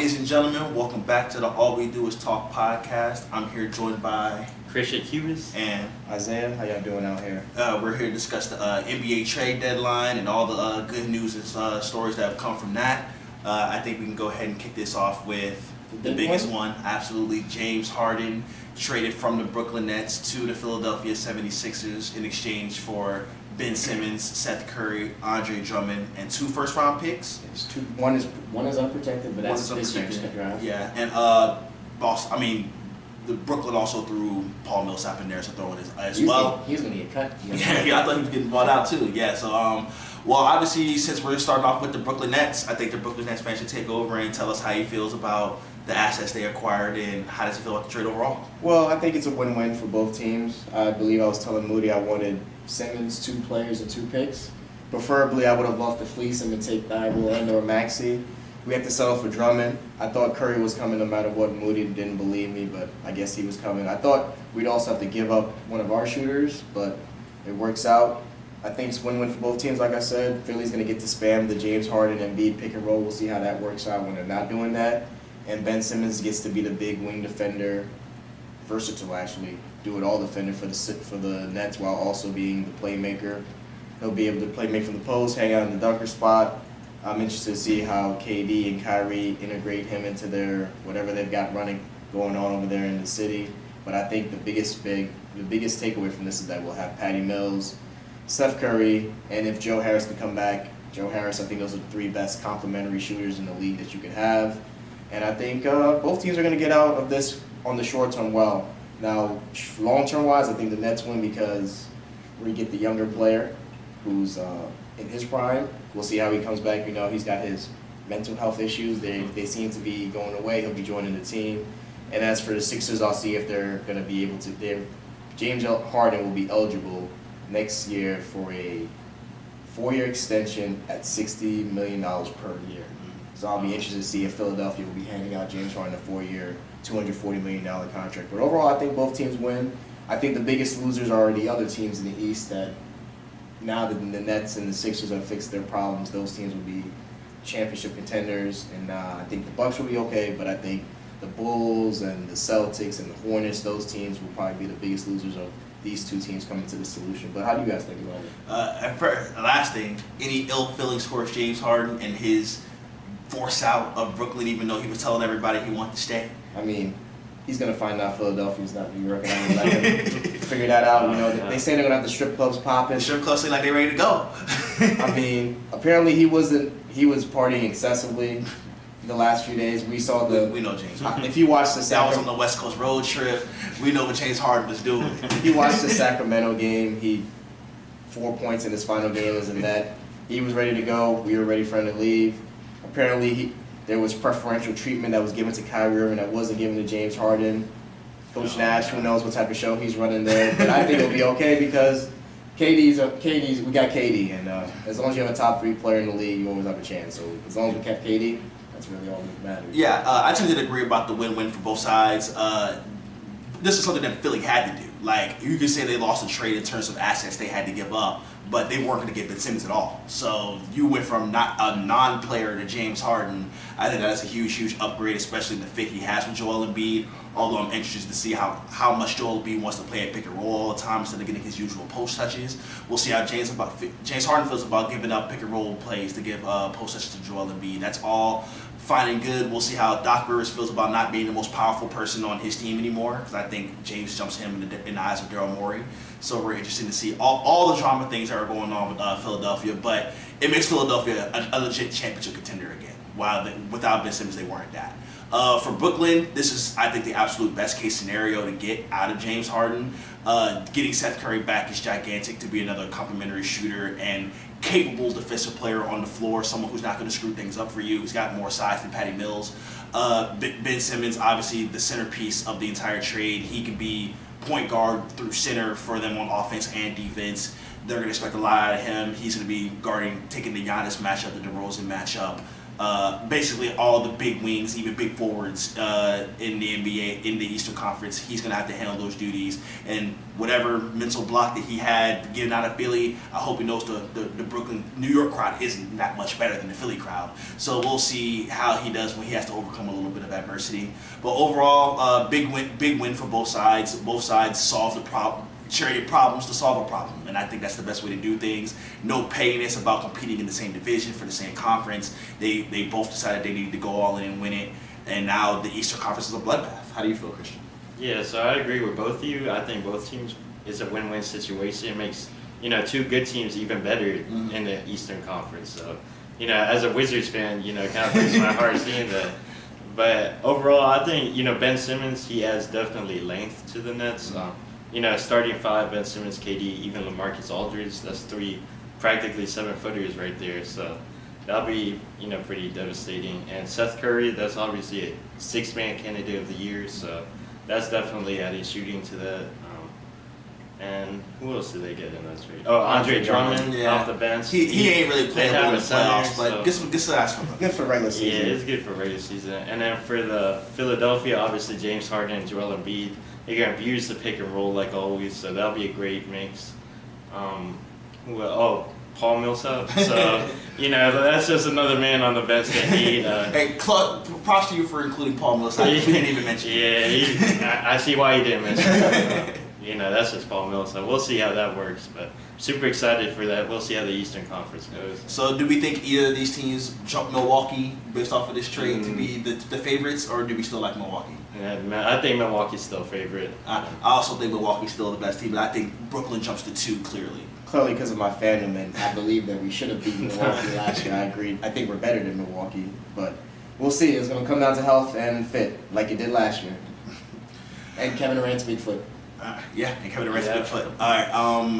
ladies and gentlemen, welcome back to the All We Do Is Talk podcast. I'm here joined by Christian Cubis and Isaiah. How y'all doing out here? We're here to discuss the NBA trade deadline and all the good news and stories that have come from that. I think we can go ahead and kick this off with the biggest one. Absolutely, James Harden traded from the Brooklyn Nets to the Philadelphia 76ers in exchange for Ben Simmons, Seth Curry, Andre Drummond, and 2 first-round picks. It's two. One is unprotected, but that's this year's draft. Yeah, and the Brooklyn also threw Paul Millsap in there to throw in as well. He was going to get cut. Yeah, I thought he was getting bought out too. Yeah, so well, obviously, since we're starting off with the Brooklyn Nets, I think the Brooklyn Nets fans should take over and tell us how he feels about the assets they acquired and how does he feel about the trade overall. Well, I think it's a win-win for both teams. I believe I was telling Moody I wanted Simmons, 2 players and 2 picks. Preferably, I would have loved to fleece him and take Bagley and/or Maxey. We have to settle for Drummond. I thought Curry was coming no matter what. Moody didn't believe me, but I guess he was coming. I thought we'd also have to give up one of our shooters, but it works out. I think it's win-win for both teams, like I said. Philly's going to get to spam the James Harden and Embiid pick and roll. We'll see how that works out when they're not doing that. And Ben Simmons gets to be the big wing defender, versatile actually, do-it-all defender for the Nets while also being the playmaker. He'll be able to make from the post, hang out in the dunker spot. I'm interested to see how KD and Kyrie integrate him into their whatever they've got going on over there in the city. But I think the biggest takeaway from this is that we'll have Patty Mills, Steph Curry, and if Joe Harris can come back, Joe Harris, I think those are the 3 best complementary shooters in the league that you could have. And I think both teams are going to get out of this on the short term well. Now, long term wise, I think the Nets win because we get the younger player who's in his prime. We'll see how he comes back. We know he's got his mental health issues. They seem to be going away. He'll be joining the team. And as for the Sixers, I'll see if they're going to be able to. James Harden will be eligible next year for a 4-year extension at $60 million per year. So I'll be interested to see if Philadelphia will be handing out James Harden a 4-year, $240 million contract. But overall, I think both teams win. I think the biggest losers are the other teams in the East that now that the Nets and the Sixers have fixed their problems, those teams will be championship contenders. And I think the Bucks will be okay, but I think the Bulls and the Celtics and the Hornets, those teams will probably be the biggest losers of these 2 teams coming to the solution. But how do you guys think about it? Last thing, any ill feelings towards James Harden and his force out of Brooklyn, even though he was telling everybody he wanted to stay? I mean, he's going to find out Philadelphia's not New York, and I'm going to let him figure that out. You know, they say they're going to have the strip clubs popping. The strip clubs seem like they're ready to go. I mean, apparently he was partying excessively the last few days. We saw we know James. If you watched the that was on the West Coast road trip. We know what James Harden was doing. If you watched the Sacramento game, he 4 points in his final game was in that. He was ready to go. We were ready for him to leave. Apparently, there was preferential treatment that was given to Kyrie Irving that wasn't given to James Harden. Coach Nash, who knows what type of show he's running there. But I think it'll be okay because we got KD. And as long as you have a top 3 player in the league, you always have a chance. So as long as we kept KD, that's really all that matters. Yeah, I tend to agree about the win-win for both sides. This is something that Philly had to do. Like, you could say they lost a trade in terms of assets they had to give up, but they weren't going to get Ben Simmons at all. So you went from not a non-player to James Harden. I think that's a huge, huge upgrade, especially the fit he has with Joel Embiid. Although I'm interested to see how much Joel Embiid wants to play at pick and roll all the time instead of getting his usual post touches. We'll see how James Harden feels about giving up pick and roll plays to give post touches to Joel Embiid. That's all fine and good. We'll see how Doc Rivers feels about not being the most powerful person on his team anymore, because I think James jumps him in the eyes of Daryl Morey. So we're interested to see all the drama things that are going on with Philadelphia, but it makes Philadelphia a legit championship contender again. Without Ben Simmons, they weren't that. For Brooklyn, this is, I think, the absolute best case scenario to get out of James Harden. Getting Seth Curry back is gigantic to be another complimentary shooter and capable defensive player on the floor, someone who's not going to screw things up for you, who's got more size than Patty Mills. Ben Simmons, obviously the centerpiece of the entire trade. He can be point guard through center for them on offense and defense. They're going to expect a lot out of him. He's going to be taking the Giannis matchup, the DeRozan matchup. basically all the big wings, even big forwards in the NBA, in the Eastern Conference. He's going to have to handle those duties. And whatever mental block that he had getting out of Philly, I hope he knows the Brooklyn, New York crowd isn't that much better than the Philly crowd. So we'll see how he does when he has to overcome a little bit of adversity. But overall, big win for both sides. Both sides solve the problem. Traded problems to solve a problem, and I think that's the best way to do things. No pettiness about competing in the same division for the same conference. They both decided they needed to go all in and win it, and now the Eastern Conference is a bloodbath. How do you feel, Christian? Yeah, so I agree with both of you. I think both teams is a win-win situation. It makes two good teams even better in the Eastern Conference. So as a Wizards fan, kind of breaks my heart seeing that. But overall, I think Ben Simmons, he adds definitely length to the Nets. Starting five, Ben Simmons, KD, even LaMarcus Aldridge, that's three practically 7-footers right there. So that'll be, pretty devastating. And Seth Curry, that's obviously a six-man candidate of the year. So that's definitely adding shooting to that. And who else did they get in that trade? Oh, Andre Drummond off the bench. He ain't really playing well in the playoffs, but so. good stats from him. Good for regular season. Yeah, it's good for regular season. And then for the Philadelphia, obviously James Harden and Joel Embiid. They're going to abuse the pick and roll like always, so that'll be a great mix. Paul Millsap. So, that's just another man on the bench that he... Hey, props to you for including Paul Millsap. You didn't even mention him. Yeah, I see why he didn't mention him. That's just Paul Millsap. We'll see how that works, but super excited for that. We'll see how the Eastern Conference goes. So do we think either of these teams jump Milwaukee based off of this trade to be the favorites, or do we still like Milwaukee? Yeah, I think Milwaukee's still favorite. I also think Milwaukee's still the best team, but I think Brooklyn jumps to 2 clearly. Clearly because of my fandom, and I believe that we should have beaten Milwaukee last year. I agree. I think we're better than Milwaukee, but we'll see. It's going to come down to health and fit, like it did last year. And Kevin Durant's big foot. And Kevin Durant's big foot. All right,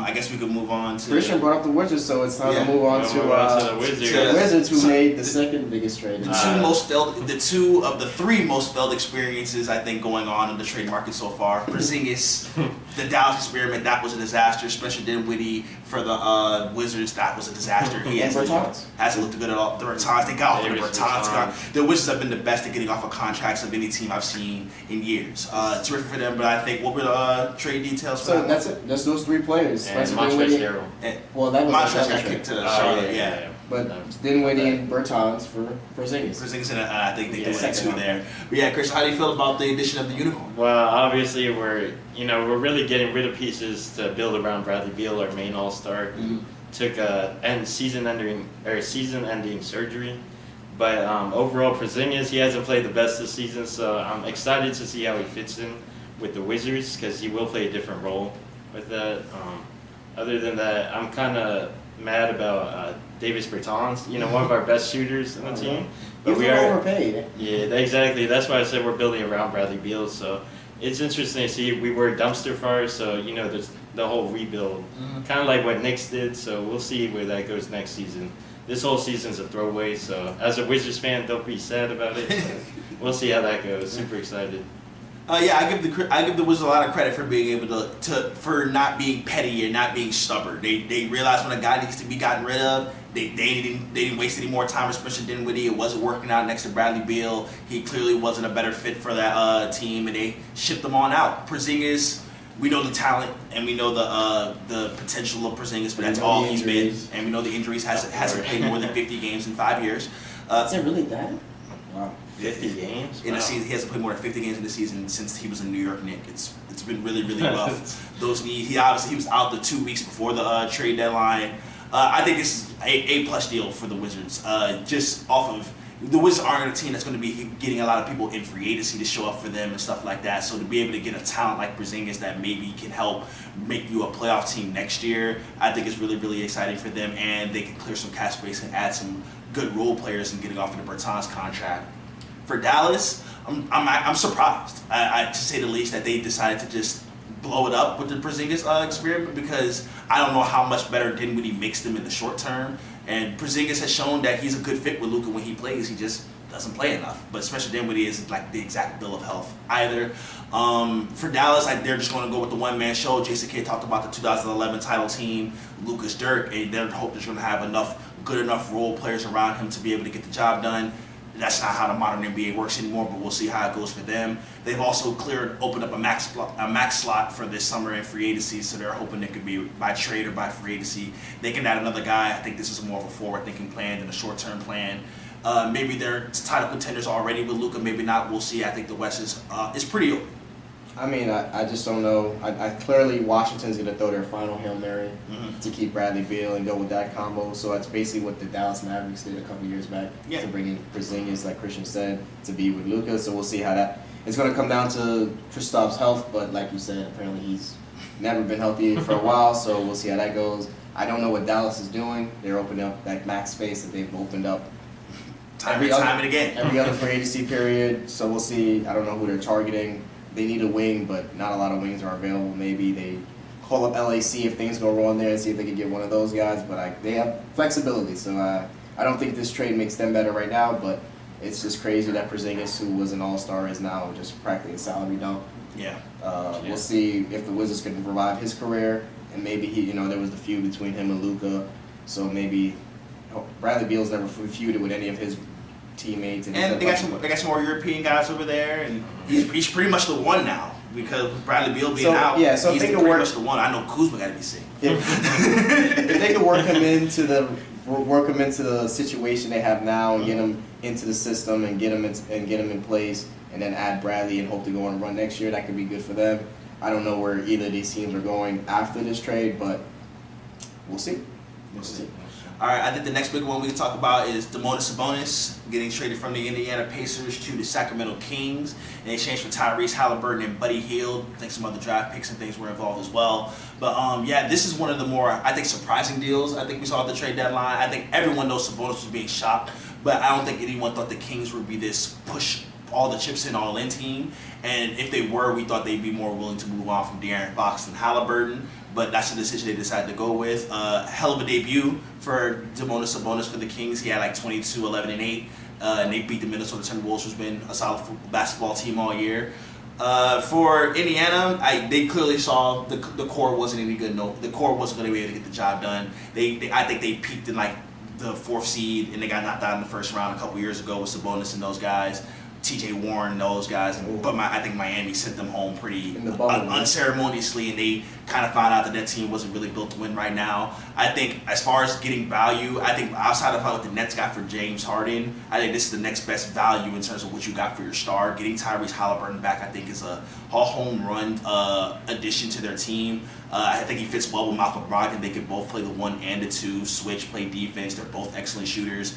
I guess we could move on to... Christian brought up the Wizards, so it's time to move on to the Wizards. The Wizards, who made the second biggest trade. The two of the three most failed experiences, I think, going on in the trade market so far. Porzingis, the Dallas experiment, that was a disaster. Spencer Dinwiddie for the Wizards, that was a disaster. He hasn't looked good at all. The Bertans, they got off the Bertans. The Wizards have been the best at getting off of contracts of any team I've seen in years. Terrific for them, but I think, what were the trade details for that? That's it. That's those three players. And Montrezl Harrell. Well, that was Montrezl got kicked to Charlotte, yeah. But Dinwiddie and Bertans for Porzingis. Porzingis, and I think they did that too there. But yeah, Chris, how do you feel about the addition of the unicorn? Well, obviously we're really getting rid of pieces to build around Bradley Beal, our main all-star. Took a season-ending surgery. But overall, Porzingis, he hasn't played the best this season, so I'm excited to see how he fits in with the Wizards, because he will play a different role with that. Other than that, I'm kind of mad about Davis Bertans, one of our best shooters in the team. But we are overpaid. Yeah, exactly. That's why I said we're building around Bradley Beal. So it's interesting to see. We were dumpster fire, so there's the whole rebuild, kind of like what Knicks did. So we'll see where that goes next season. This whole season's a throwaway. So as a Wizards fan, don't be sad about it. We'll see how that goes. Super excited. I give the Wizards a lot of credit for being able for not being petty and not being stubborn. They realize when a guy needs to be gotten rid of. They didn't waste any more time with Spencer Dinwiddie. It wasn't working out next to Bradley Beal. He clearly wasn't a better fit for that team, and they shipped him on out. Porzingis, we know the talent and we know the potential of Porzingis, but that's all he's been. And we know the injuries. Hasn't played more than 50 games in 5 years. Is it really that? Wow. 50 games? In a season, he hasn't played more than 50 games in the season since he was a New York Knick. It's been really, really rough. Those knees. He was out the 2 weeks before the trade deadline. I think this is a+ deal for the Wizards. Just off of the Wizards aren't a team that's going to be getting a lot of people in free agency to show up for them and stuff like that. So to be able to get a talent like Porzingis that maybe can help make you a playoff team next year, I think is really, really exciting for them. And they can clear some cap space and add some good role players and getting off of the Bertans contract. For Dallas, I'm surprised, to say the least, that they decided to just blow it up with the Porzingis experiment, because I don't know how much better Dinwiddie makes them in the short term. And Porzingis has shown that he's a good fit with Luka when he plays. He just doesn't play enough. But Spencer Dinwiddie isn't like the exact bill of health either. For Dallas, they're just going to go with the one-man show. Jason Kidd talked about the 2011 title team, Lucas Dirk, and they're hoping they're going to have enough good enough role players around him to be able to get the job done. That's not how the modern NBA works anymore, but we'll see how it goes for them. They've also opened up a max slot for this summer in free agency, so they're hoping it could be by trade or by free agency. They can add another guy. I think this is more of a forward-thinking plan than a short-term plan. Maybe they're title contenders already with Luka, maybe not. We'll see. I think the West is pretty open. I mean, I just don't know. I clearly Washington's going to throw their final Hail Mary to keep Bradley Beal and go with that combo. So that's basically what the Dallas Mavericks did a couple years back to bring in Porzingis, like Christian said, to be with Luka. So we'll see how that. It's going to come down to Kristaps' health, but like you said, apparently he's never been healthy for a while. So we'll see how that goes. I don't know what Dallas is doing. They're opening up that max space that they've opened up Time and again. Every other free agency period. So we'll see. I don't know who they're targeting. They need a wing, but not a lot of wings are available. Maybe they call up LAC if things go wrong there and see if they can get one of those guys. But they have flexibility, so I don't think this trade makes them better right now. But it's just crazy that Porzingis, who was an all-star, is now just practically a salary dump. Yeah. We'll see if the Wizards can revive his career, and maybe there was the feud between him and Luka, so maybe Bradley Beal's never feuded with any of his teammates. And they got some more European guys over there, and he's pretty much the one now because Bradley Beal being out. Yeah, so he's pretty much the one. I know Kuzma got to be sick. If they could work him into the situation they have now and get him into the system and get him in place, and then add Bradley and hope to go on a run next year, that could be good for them. I don't know where either of these teams are going after this trade, but we'll see. We'll see. All right, I think the next big one we can talk about is Domantas Sabonis getting traded from the Indiana Pacers to the Sacramento Kings in exchange for Tyrese Halliburton and Buddy Hield. I think some other draft picks and things were involved as well. But yeah, this is one of the more, I think, surprising deals I think we saw at the trade deadline. I think everyone knows Sabonis was being shopped, but I don't think anyone thought the Kings would be this push all the chips in, all in team. And if they were, we thought they'd be more willing to move on from De'Aaron Fox and Halliburton. But that's the decision they decided to go with. Hell of a debut for Domantas Sabonis for the Kings. He had like 22, 11, and 8. And they beat the Minnesota Timberwolves, who's been a solid basketball team all year. For Indiana, they clearly saw the core wasn't any good. No, the core wasn't going to be able to get the job done. I think they peaked in like the 4th seed, and they got knocked out in the first round a couple years ago with Sabonis and those guys. T.J. Warren, those guys, but I think Miami sent them home pretty unceremoniously, and they kind of found out that that team wasn't really built to win right now. I think as far as getting value, I think outside of what the Nets got for James Harden, I think this is the next best value in terms of what you got for your star. Getting Tyrese Halliburton back, I think, is a home run addition to their team. I think he fits well with Malcolm Brogdon. They could both play the 1 and the 2, switch, play defense. They're both excellent shooters.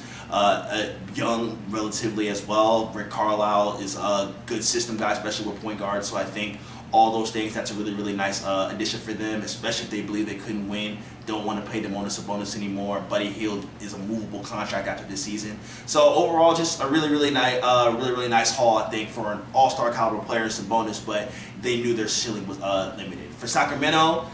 Young relatively as well. Rick Carlisle is a good system guy, especially with point guard. So I think all those things, that's a really, really nice addition for them, especially if they believe they couldn't win, don't want to pay Domantas Sabonis anymore. Buddy Hield is a movable contract after this season. So overall, just a really, really nice haul, I think, for an all-star caliber player, Sabonis, but they knew their ceiling was limited. For Sacramento,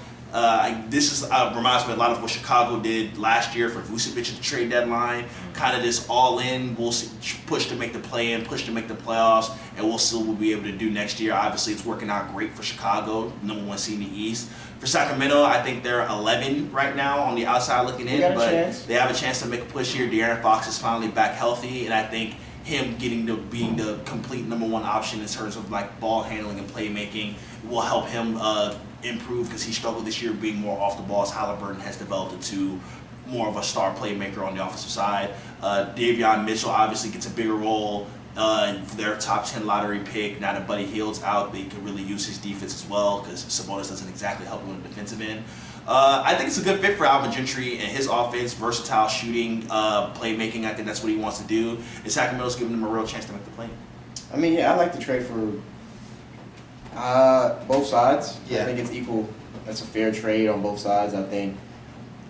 this reminds me a lot of what Chicago did last year for Vucevic at the trade deadline. Kind of this all-in, we'll see, push to make the play-in, push to make the playoffs, and we'll see what we'll be able to do next year. Obviously, it's working out great for Chicago, #1 seed in the East. For Sacramento, I think they're 11 right now on the outside looking in, but they have a chance to make a push here. De'Aaron Fox is finally back healthy, and I think him being the complete #1 option in terms of like ball handling and playmaking will help him improve, because he struggled this year being more off the ball, as Halliburton has developed into more of a star playmaker on the offensive side. Davion Mitchell obviously gets a bigger role. Their top 10 lottery pick. Now that Buddy Hield's out, they can really use his defense as well, because Sabonis doesn't exactly help him on the defensive end. I think it's a good fit for Alvin Gentry and his offense, versatile shooting, playmaking. I think that's what he wants to do. And Sacramento's giving him a real chance to make the play. I mean, yeah, I like the trade for both sides. Yeah. I think it's equal. That's a fair trade on both sides. I think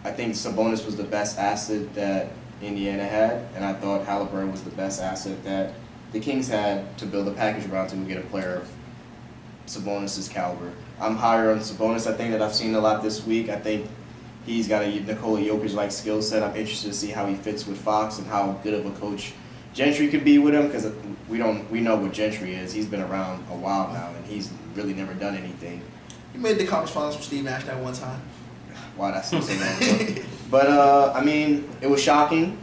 Sabonis was the best asset that Indiana had, and I thought Halliburton was the best asset that the Kings had to build a package around to get a player of Sabonis' caliber. I'm higher on Sabonis. I think that I've seen a lot this week. I think he's got a Nikola Jokic-like skill set. I'm interested to see how he fits with Fox and how good of a coach Gentry could be with him, because we know what Gentry is. He's been around a while now, and he's really never done anything. He made the conference finals for Steve Nash that one time. Wow, that's so long ago. But I mean, it was shocking.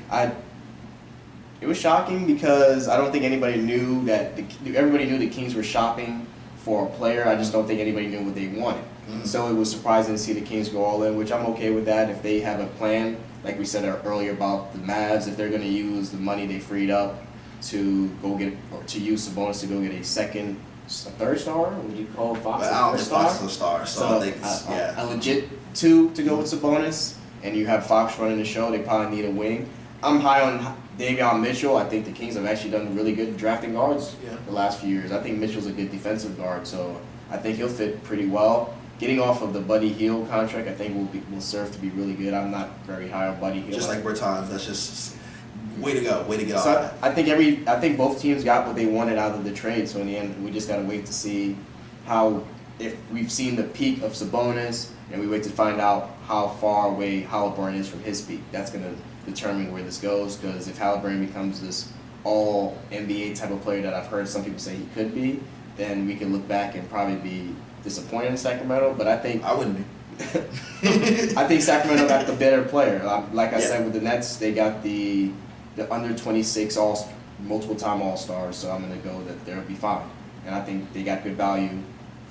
It was shocking because I don't think anybody knew that everybody knew the Kings were shopping for a player. I just don't think anybody knew what they wanted. So it was surprising to see the Kings go all in, which I'm okay with that if they have a plan. Like we said earlier about the Mavs, if they're going to use the money they freed up to go get or to use Sabonis to go get a third star. What would you call Fox? But I don't think Fox is a star, so I think a legit two to go with Sabonis, and you have Fox running the show. They probably need a wing. I'm high on Davion Mitchell. I think the Kings have actually done really good drafting guards the last few years. I think Mitchell's a good defensive guard, so I think he'll fit pretty well. Getting off of the Buddy Hield contract, I think will serve to be really good. I'm not very high on Buddy Hield. Just like Bertans, that's just way to go, way to get off So that. I think both teams got what they wanted out of the trade. So in the end, we just gotta wait to see if we've seen the peak of Sabonis, and we wait to find out how far away Halliburton is from his peak. That's gonna determine where this goes. Because if Halliburton becomes this all NBA type of player that I've heard some people say he could be, then we can look back and probably be disappointed in Sacramento. But I think I wouldn't be. I think Sacramento got the better player. Like I said with the Nets, they got the under 26 multiple time All-Stars, so I'm gonna go that they'll be fine. And I think they got good value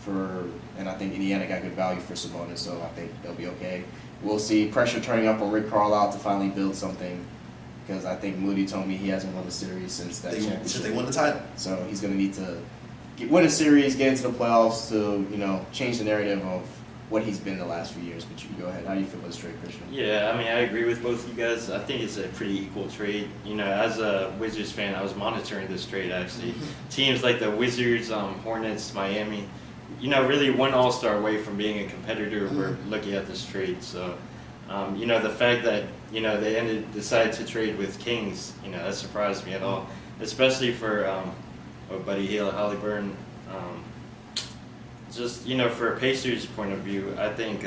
and I think Indiana got good value for Sabonis, so I think they'll be okay. We'll see pressure turning up on Rick Carlisle to finally build something, because I think Moody told me he hasn't won the series since that championship. Since they won the title. So he's gonna need to win a series, get into the playoffs to change the narrative of what he's been the last few years. But you can go ahead. How do you feel about this trade, Christian? Yeah, I mean, I agree with both of you guys. I think it's a pretty equal trade. As a Wizards fan, I was monitoring this trade, actually. Teams like the Wizards, Hornets, Miami, really one all-star away from being a competitor were looking at this trade. So, the fact that, they decided to trade with Kings, that surprised me at all. Especially for Buddy Hield, Halliburton. Just, for a Pacers point of view, I think,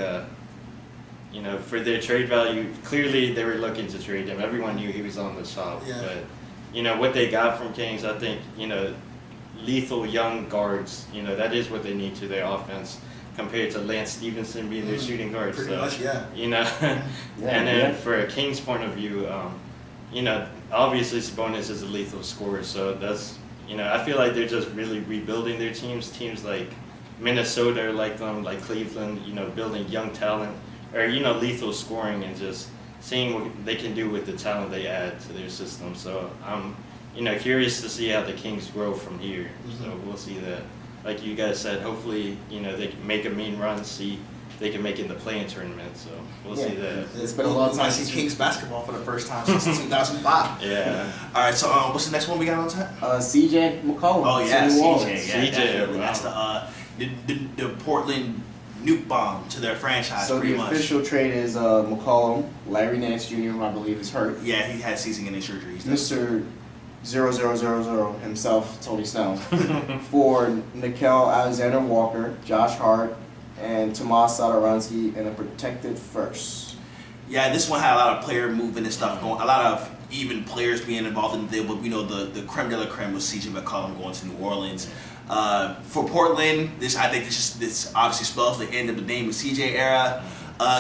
for their trade value, clearly they were looking to trade him. Everyone knew he was on the shop. Yeah. But, what they got from Kings, I think, lethal young guards, that is what they need to their offense compared to Lance Stevenson being their shooting guard. Pretty much, yeah. And then for a Kings point of view, obviously Sabonis is a lethal scorer, so that's, I feel like they're just really rebuilding their teams. Teams like Minnesota are like them, like Cleveland, building young talent, or, lethal scoring and just seeing what they can do with the talent they add to their system. So I'm, curious to see how the Kings grow from here. So we'll see that. Like you guys said, hopefully, they can make a mean run, see if they can make it in the play-in tournament. So we'll see that. It's been a long time since Kings basketball for the first time since 2005. Yeah. All right, so what's the next one we got on tap? CJ McCollum. Oh yeah, New CJ. Orleans. Yeah, CJ, definitely. wow. That's the Portland nuke bomb to their franchise, So pretty the much. official trade is McCollum, Larry Nash Jr., who I believe is hurt. Yeah, he had season-ending surgery. Mr. 0000 himself, Tony Snell, for Nickeil Alexander-Walker, Josh Hart, and Tomas Satoransky in a protected first. Yeah, this one had a lot of player movement and stuff going. A lot of even players being involved in it. But the creme de la creme was CJ McCollum going to New Orleans. For Portland, I think this obviously spells the end of the Dame and CJ era.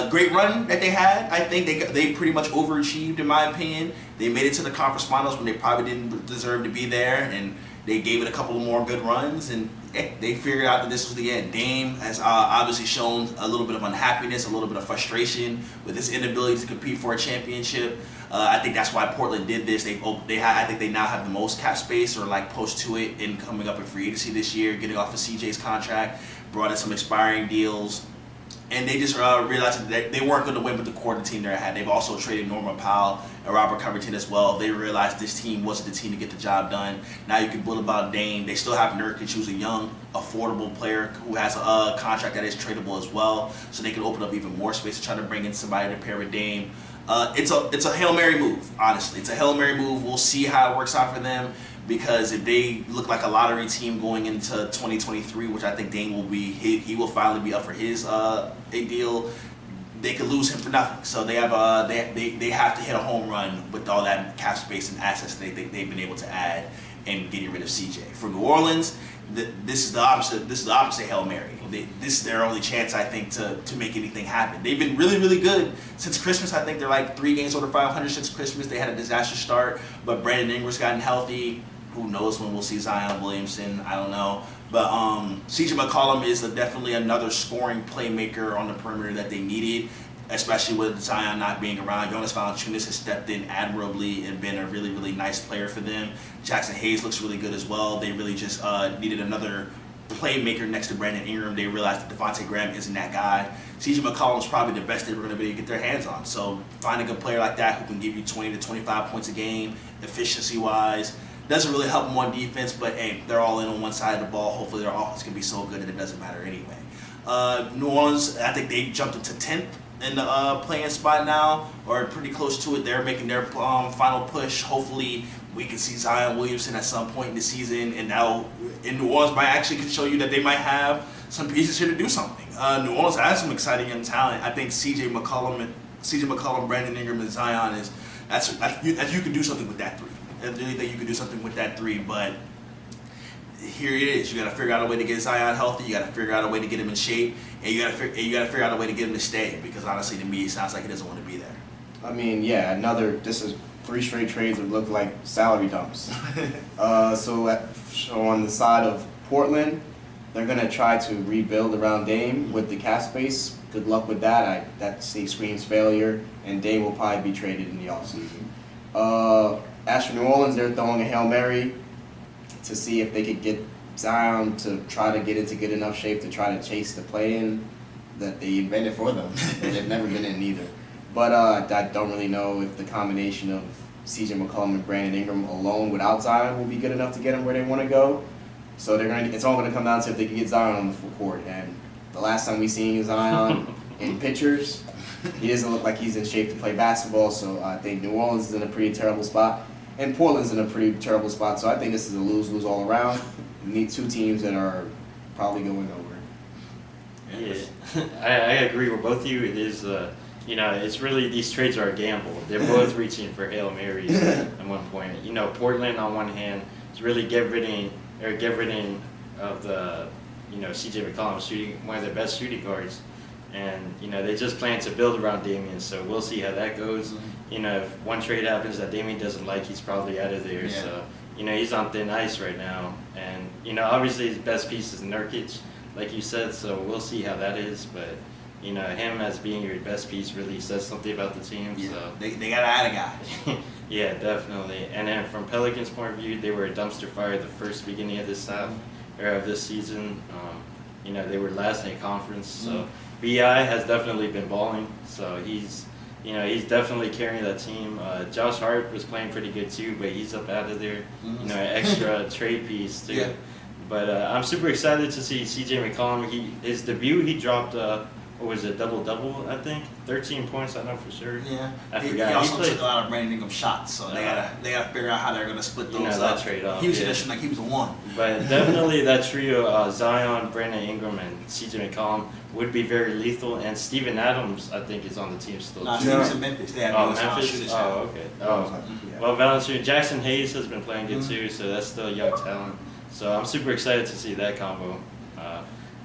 Great run that they had. I think they pretty much overachieved, in my opinion. They made it to the conference finals when they probably didn't deserve to be there, and they gave it a couple of more good runs, and they figured out that this was the end. Dame has obviously shown a little bit of unhappiness, a little bit of frustration with his inability to compete for a championship. I think that's why Portland did this. I think they now have the most cap space, or like close to it, in coming up in free agency this year, getting off of CJ's contract, brought in some expiring deals. And they just realized that they weren't going to win with the core of the team they had. They've also traded Norman Powell and Robert Covington as well. They realized this team wasn't the team to get the job done. Now you can build about Dame. They still have Nurkic, who's a young, affordable player who has a contract that is tradable as well. So they can open up even more space to try to bring in somebody to pair with Dame. It's a Hail Mary move, honestly. It's a Hail Mary move. We'll see how it works out for them. Because if they look like a lottery team going into 2023, which I think Dame will be, he will finally be up for his a deal. They could lose him for nothing. So they have they have to hit a home run with all that cap space and assets they've been able to add and getting rid of CJ. For New Orleans, this is the opposite. This is the opposite Hail Mary. This is their only chance, I think, to make anything happen. They've been really, really good since Christmas. I think they're like 3 games over 500 since Christmas. They had a disaster start, but Brandon Ingram's gotten healthy. Who knows when we'll see Zion Williamson? I don't know. But CJ McCollum is definitely another scoring playmaker on the perimeter that they needed, especially with Zion not being around. Jonas Valanciunas has stepped in admirably and been a really, really nice player for them. Jackson Hayes looks really good as well. They really just needed another playmaker next to Brandon Ingram. They realized that Devontae Graham isn't that guy. CJ McCollum is probably the best they were going to be able to get their hands on. So finding a player like that who can give you 20 to 25 points a game, efficiency-wise, doesn't really help them on defense, but hey, they're all in on one side of the ball. Hopefully their offense can be so good that it doesn't matter anyway. New Orleans, I think they jumped into 10th in the playing spot now, or pretty close to it. They're making their final push. Hopefully we can see Zion Williamson at some point in the season, and now in New Orleans might actually can show you that they might have some pieces here to do something. New Orleans has some exciting young talent. I think CJ McCollum, Brandon Ingram, and Zion you can do something with that three. I really think you can do something with that three, but here it is. You got to figure out a way to get Zion healthy. You got to figure out a way to get him in shape, and you got to figure out a way to get him to stay. Because honestly, to me, it sounds like he doesn't want to be there. I mean, yeah, this is 3 straight trades that look like salary dumps. So on the side of Portland, they're gonna try to rebuild around Dame with the cap space. Good luck with that. That screams failure, and Dame will probably be traded in the offseason. As for New Orleans, they're throwing a Hail Mary to see if they could get Zion to try to get into good enough shape to try to chase the play-in that they invented for them. They've never been in either. But I don't really know if the combination of CJ McCollum and Brandon Ingram alone without Zion will be good enough to get them where they want to go. So it's all going to come down to if they can get Zion on the full court. And the last time we seen Zion in pictures, he doesn't look like he's in shape to play basketball. So I think New Orleans is in a pretty terrible spot. And Portland's in a pretty terrible spot, so I think this is a lose-lose all around. We need 2 teams that are probably going over. Yeah, I agree with both of you. It is, it's really, these trades are a gamble. They're both reaching for Hail Marys at one point. Portland on one hand is really get rid of the, CJ McCollum shooting, one of their best shooting guards. And, they just plan to build around Damian, so we'll see how that goes. Mm-hmm. If one trade happens that Damian doesn't like, he's probably out of there. Yeah. So, he's on thin ice right now. And, obviously his best piece is Nurkic, like you said, so we'll see how that is. But, him as being your best piece really says something about the team. Yeah. So They got to add a guy. Yeah, definitely. And then from Pelicans' point of view, they were a dumpster fire the first beginning of this season. They were last in the conference, so BI has definitely been balling. So he's definitely carrying that team. Josh Hart was playing pretty good too, but he's up out of there. An extra trade piece too. Yeah. But I'm super excited to see CJ McCollum. His debut, he dropped what was it, double-double, I think? 13 points, I know for sure. Yeah. I forgot. He also took a lot of Brandon Ingram shots, so they gotta figure out how they're gonna split those up. That trade off. He was just like he was a 1. But definitely that trio, Zion, Brandon Ingram, and CJ McCollum would be very lethal. And Steven Adams, I think, is on the team still. No, Steven's in Memphis. They have Memphis. Oh, okay. Well, Valanciunas, Jackson Hayes has been playing good too, so that's still a young talent. So I'm super excited to see that combo.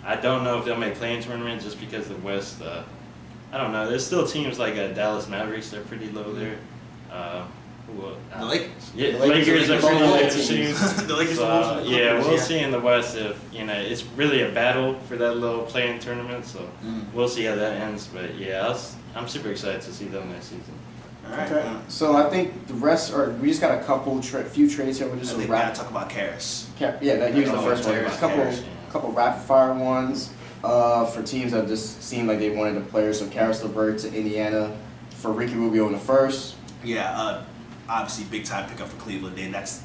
I don't know if they'll make play-in tournament just because the West. I don't know. There's still teams like Dallas Mavericks. They're pretty low there. The Lakers. Yeah, the Lakers are pretty low too. The Lakers. We'll see in the West if it's really a battle for that little play-in tournament. So we'll see how that ends. But yeah, I'm super excited to see them next season. All right. Okay. So I think the rest are. We just got a few trades here. We're just we gotta talk about Karras. Here's the first one. Couple rapid fire ones for teams that just seemed like they wanted a player. So Karras LeVert to Indiana for Ricky Rubio in the first. Yeah, obviously big time pickup for Cleveland. And that's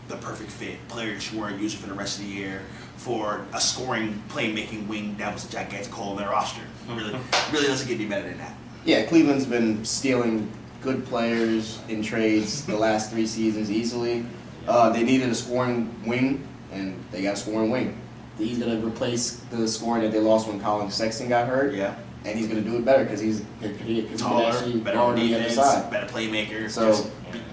the perfect fit. Players you weren't using for the rest of the year for a scoring, playmaking wing that was a gigantic hole in their roster. Really doesn't get any better than that. Yeah, Cleveland's been stealing good players in trades the last 3 seasons easily. They needed a scoring wing, and they got a scoring wing. He's going to replace the scoring that they lost when Colin Sexton got hurt. Yeah. And he's going to do it better because he's taller, better on defense, better playmaker. So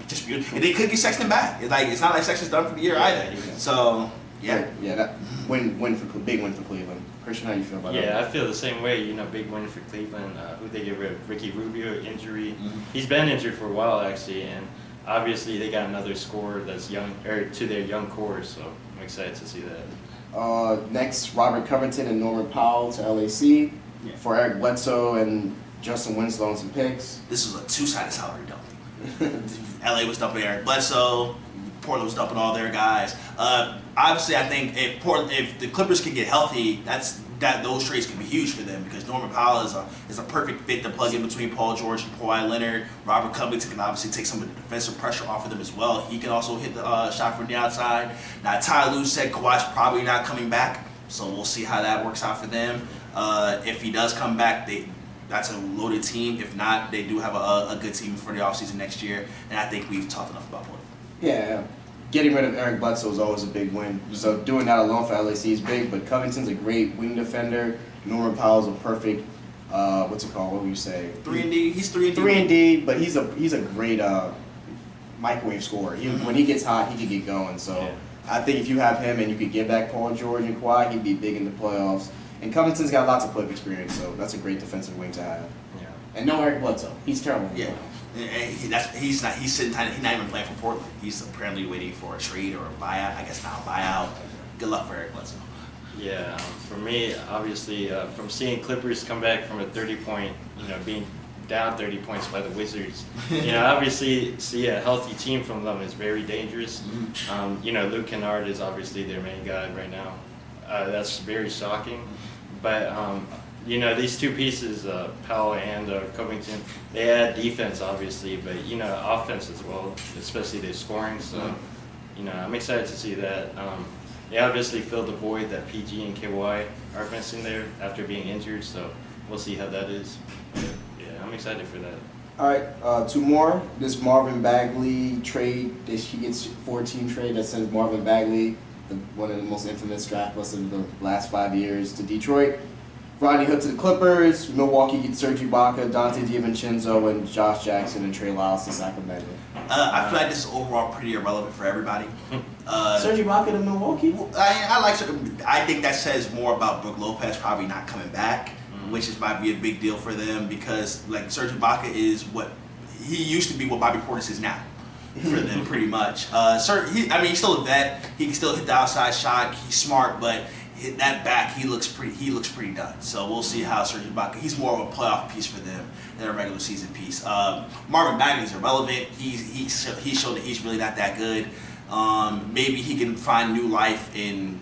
just beautiful. And they could get Sexton back. It's not like Sexton's done for the year either. So Yeah. Yeah, that big win for Cleveland. Christian, how you feel about that? Yeah, I feel the same way. Big win for Cleveland. Who they get rid of? Ricky Rubio injury. He's been injured for a while actually, and obviously they got another scorer that's young to their young core. So I'm excited to see that. Next, Robert Covington and Norman Powell to LAC for Eric Bledsoe and Justin Winslow and some picks. This was a two-sided salary dump. LA was dumping Eric Bledsoe. Portland was dumping all their guys. Obviously, I think if the Clippers can get healthy, those trades can be huge for them because Norman Powell is a perfect fit to plug in between Paul George and Kawhi Leonard. Robert Covington can obviously take some of the defensive pressure off of them as well. He can also hit the shot from the outside. Now, Ty Lue said Kawhi's probably not coming back, so we'll see how that works out for them. If he does come back, that's a loaded team. If not, they do have a good team for the offseason next year, and I think we've talked enough about Portland. Yeah, getting rid of Eric Bledsoe is always a big win. So doing that alone for LAC is big, but Covington's a great wing defender. Norman Powell's a perfect, what's it called? What would you say? 3-and-D. He's 3-and-D. 3-and-D, but he's a great microwave scorer. When he gets hot, he can get going. So I think if you have him and you could get back Paul George and Kawhi, he'd be big in the playoffs. And Covington's got lots of playoff experience, so that's a great defensive wing to have. Yeah. And no Eric Bledsoe. He's terrible. Yeah. And he's not even playing for Portland. He's apparently waiting for a trade or a buyout. I guess now a buyout. Good luck for Eric Bledsoe. Yeah, for me, obviously, from seeing Clippers come back from a 30-point, being down 30 points by the Wizards, obviously see a healthy team from them is very dangerous. Luke Kennard is obviously their main guy right now. That's very shocking, but these two pieces, Powell and Covington, they add defense obviously, but offense as well, especially their scoring. So, I'm excited to see that. They obviously filled the void that PG and KY are missing there after being injured. So we'll see how that is. Yeah, I'm excited for that. All right, two more. This Marvin Bagley trade, he gets 14 trade that sends Marvin Bagley, one of the most infamous draft busts of the last 5 years, to Detroit. Rodney Hood to the Clippers. Milwaukee gets Serge Ibaka, Dante DiVincenzo, and Josh Jackson and Trey Lyles to Sacramento. I feel like this is overall pretty irrelevant for everybody. Serge Ibaka to Milwaukee? I think that says more about Brook Lopez probably not coming back, which might be a big deal for them because Serge Ibaka is what he used to be, what Bobby Portis is now for them, pretty much. He's still a vet. He can still hit the outside shot. He's smart, but that back, he looks pretty done. So we'll see how Serge Ibaka. He's more of a playoff piece for them than a regular season piece. Marvin Bagley is irrelevant. He showed that he's really not that good. Maybe he can find new life in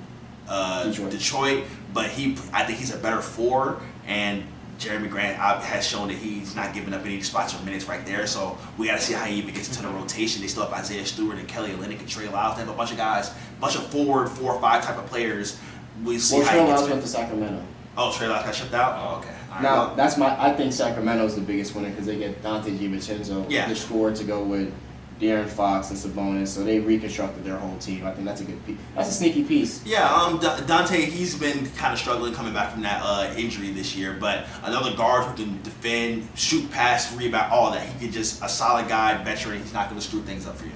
Detroit, but I think he's a better four. And Jeremy Grant has shown that he's not giving up any spots or minutes right there. So we got to see how he even gets into the rotation. They still have Isaiah Stewart and Kelly Olynyk and Trey Lyles. They have a bunch of guys, a bunch of forward 4 or 5 type of players. We see how Trey he gets Lyles went to Sacramento. Oh, Trey Lyles got shipped out? Oh, okay. All right. Now, I think Sacramento's the biggest winner because they get Dante DiVincenzo, the scorer, to go with De'Aaron Fox and Sabonis, so they reconstructed their whole team. I think that's a good piece. That's a sneaky piece. Yeah, Dante, he's been kind of struggling coming back from that injury this year, but another guard who can defend, shoot, pass, rebound, all that. He could just, a solid guy, veteran, he's not going to screw things up for you.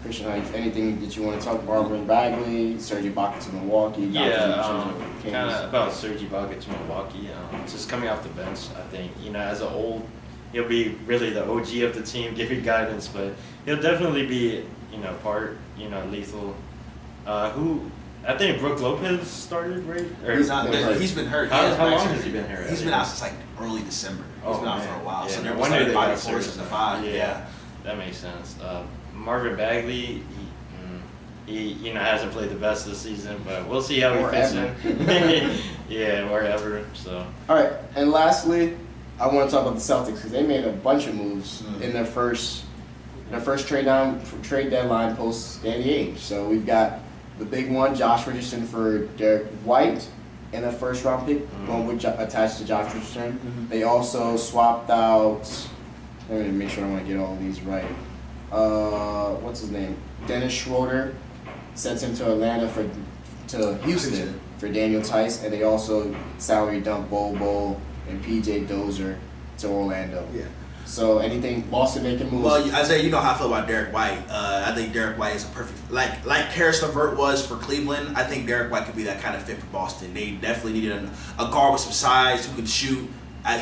Christian, anything that you want to talk about? Marvin Bagley, Serge Ibaka to Milwaukee? Yeah, kind of about Serge Ibaka to Milwaukee. Just coming off the bench, I think, as an old, he'll be really the OG of the team, giving guidance, but he'll definitely be, part, lethal. I think Brook Lopez started, right? He's been hurt. How long has he been hurt? He's been out since early December. He's been out for a while. Yeah, so they're wonder they got Portis in the 5. Yeah, that makes sense. Marvin Bagley, he hasn't played the best this season, but we'll see how he fits in. Yeah, wherever. So. All right, and lastly, I want to talk about the Celtics because they made a bunch of moves in their first trade deadline post Danny Ainge. So we've got the big one, Josh Richardson for Derek White, and a first-round pick, one which attached to Josh Richardson. They also swapped out. Let me make sure I want to get all of these right. What's his name? Dennis Schroeder sent him to Atlanta to Houston for Daniel Tice, and they also salary dumped Bol and PJ Dozier to Orlando. Yeah. So anything Boston making moves? Well, Isaiah, you know how I feel about Derek White. I think Derek White is a perfect like Karis LeVert was for Cleveland. I think Derek White could be that kind of fit for Boston. They definitely needed a guard with some size who can shoot.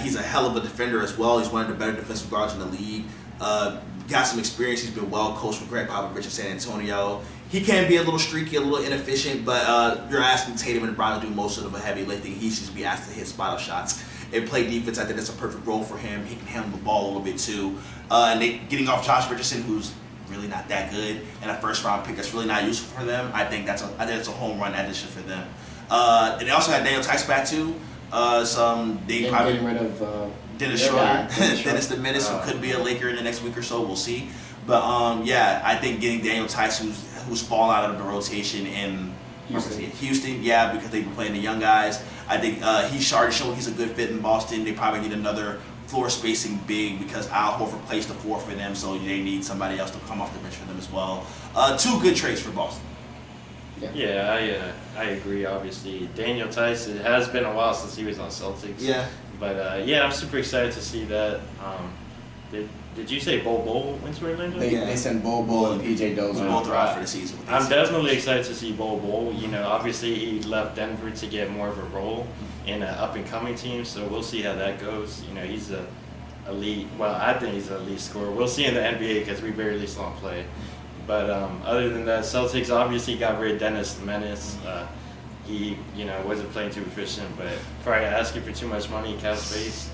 He's a hell of a defender as well. He's one of the better defensive guards in the league. Got some experience. He's been well coached with Greg Popovich in San Antonio. He can be a little streaky, a little inefficient, but you're asking Tatum and Brown to do most of the heavy lifting. He should be asked to hit spot shots and play defense. I think that's a perfect role for him. He can handle the ball a little bit too. And they getting off Josh Richardson, who's really not that good, and a first round pick that's really not useful for them. I think that's a home run addition for them. And they also had Daniel Tice back too. They probably getting rid of Dennis Schroeder, Dennis the Menace, who could be a Laker in the next week or so. We'll see. But yeah, I think getting Daniel Tice, who's fallen out of the rotation in Houston, yeah, because they've been playing the young guys. I think he's already shown he's a good fit in Boston. They probably need another floor spacing big because Al Horford plays the 4 for them, so they need somebody else to come off the bench for them as well. 2 good trades for Boston. Yeah, I agree. Obviously, Daniel Tice. It has been a while since he was on Celtics. Yeah. But yeah, I'm super excited to see that. Did you say Bol went to Orlando? They sent Bol and PJ Dozier. Both are out for the season. I'm definitely excited to see Bol. You know, obviously he left Denver to get more of a role in an up and coming team, so we'll see how that goes. You know, he's a elite. Well, I think he's an elite scorer. We'll see in the NBA because we barely saw him play. But other than that, Celtics obviously got rid of Dennis the Menace. He, wasn't playing too efficient, but probably asking for too much money, cap space.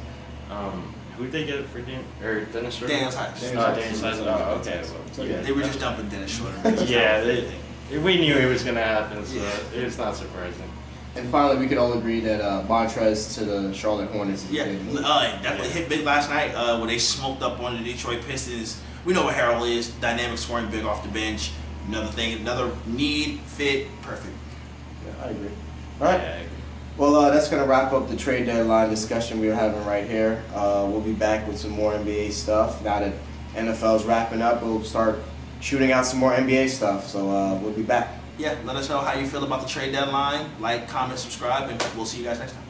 Who'd they get for Dennis Schroeder? Daniel Tice. Daniel Tice. Oh, okay. Well, yeah. They were just dumping Dennis Schroeder. Yeah, we knew it was going to happen, so it's not surprising. And finally, we could all agree that Montrez to the Charlotte Hornets is good. Definitely hit big last night when they smoked up on the Detroit Pistons. We know what Harold is. Dynamic scoring big off the bench. Another need, fit, perfect. Yeah, I agree. All right. Yeah, I agree. Well, that's going to wrap up the trade deadline discussion we were having right here. We'll be back with some more NBA stuff. Now that NFL's wrapping up, we'll start shooting out some more NBA stuff. So we'll be back. Yeah, let us know how you feel about the trade deadline. Like, comment, subscribe, and we'll see you guys next time.